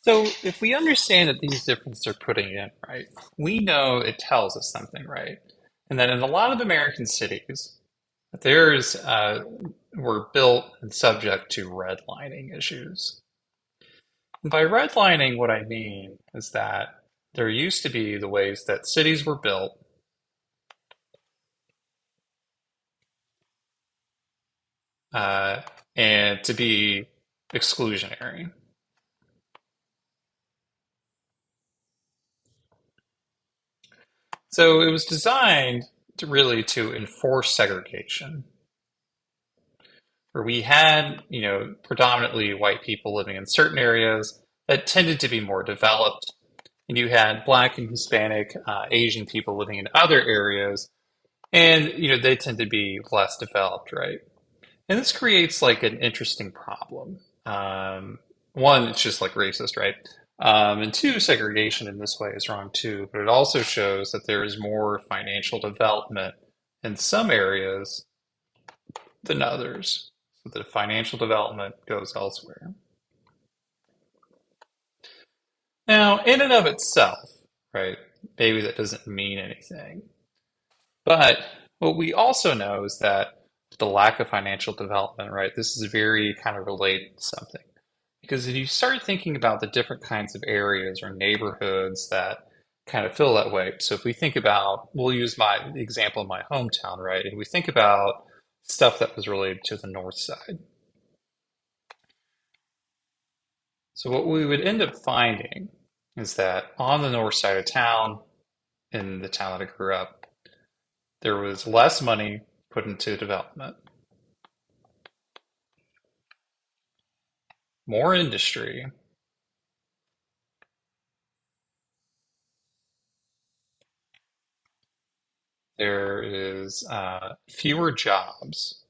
So if we understand that these differences are putting in, right, we know it tells us something, right? And that in a lot of American cities, there's were built and subject to redlining issues. And by redlining, what I mean is that there used to be the ways that cities were built, uh, and to be exclusionary. So it was designed to really to enforce segregation, where we had, predominantly white people living in certain areas that tended to be more developed, and you had Black and Hispanic, Asian people living in other areas, and they tend to be less developed, right? And this creates like an interesting problem. One, it's just like racist, right? And two, segregation in this way is wrong too, but it also shows that there is more financial development in some areas than others. So the financial development goes elsewhere. Now, in and of itself, right, maybe that doesn't mean anything. But what we also know is that the lack of financial development, right, this is very kind of related to something. Because if you start thinking about the different kinds of areas or neighborhoods that kind of feel that way, so if we think about, we'll use my example of my hometown, right, and we think about stuff that was related to the north side. So what we would end up finding is that on the north side of town, in the town that I grew up, there was less money put into development, more industry, there is fewer jobs,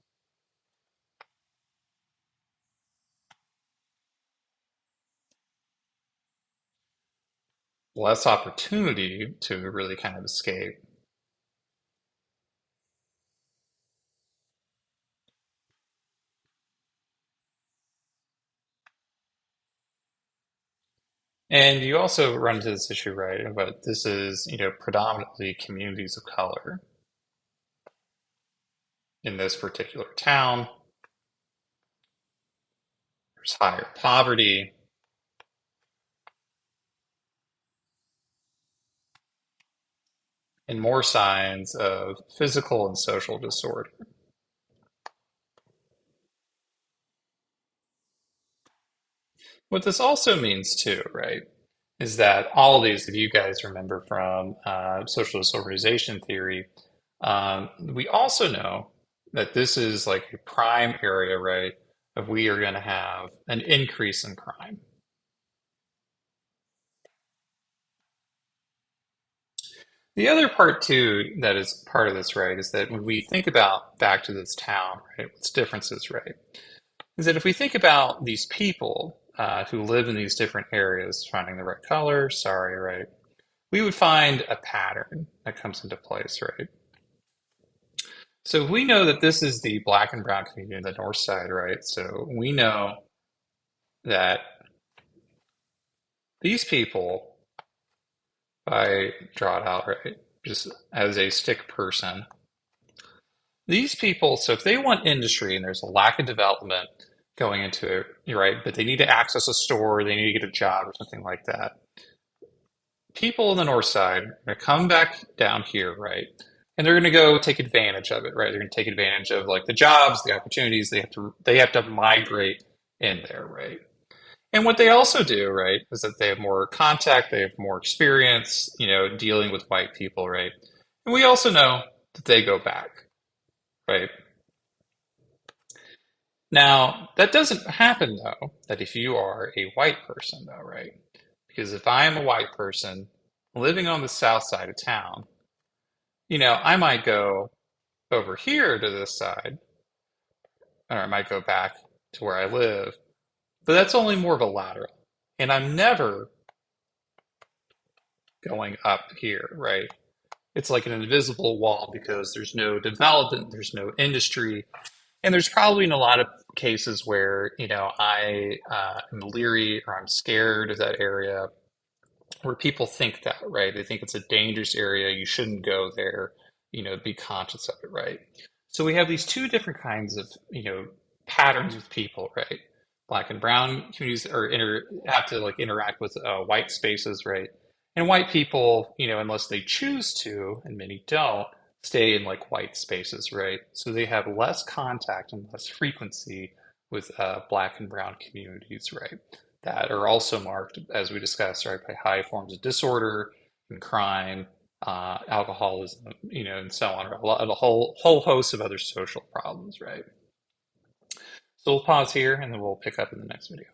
less opportunity to really kind of escape. And you also run into this issue, right? But this is, predominantly communities of color in this particular town. There's higher poverty and more signs of physical and social disorder. What this also means, too, right, is that all of these, if you guys remember from social disorganization theory, we also know that this is like a prime area, right, of we are going to have an increase in crime. The other part too that is part of this, right, is that when we think about back to this town, right, what's differences, right, is that if we think about these people who live in these different areas, finding the right color, sorry, right, we would find a pattern that comes into place, right? So we know that this is the black and brown community on the north side, right? So we know that these people, if I draw it out, right, just as a stick person, these people, so if they want industry and there's a lack of development going into it, you're right, but they need to access a store, they need to get a job or something like that. People on the north side are going to come back down here, right? And they're going to go take advantage of it, right? They're going to take advantage of like the jobs, the opportunities. They have to migrate in there, right? And what they also do, right, is that they have more contact, they have more experience, dealing with white people, right? And we also know that they go back, right? Now, that doesn't happen though, that if you are a white person though, right? Because if I am a white person living on the south side of town, I might go over here to this side, or I might go back to where I live, but that's only more of a lateral. And I'm never going up here, right? It's like an invisible wall because there's no development, there's no industry, And there's probably in a lot of cases where, I am leery or I'm scared of that area, where people think that, right? They think it's a dangerous area. You shouldn't go there, be conscious of it, right? So we have these two different kinds of, patterns with people, right? Black and brown communities have to like interact with white spaces, right? And white people, unless they choose to, and many don't, stay in like white spaces, right? So they have less contact and less frequency with black and brown communities, right? That are also marked, as we discussed, right, by high forms of disorder and crime, alcoholism, and so on, a whole host of other social problems, right? So we'll pause here and then we'll pick up in the next video.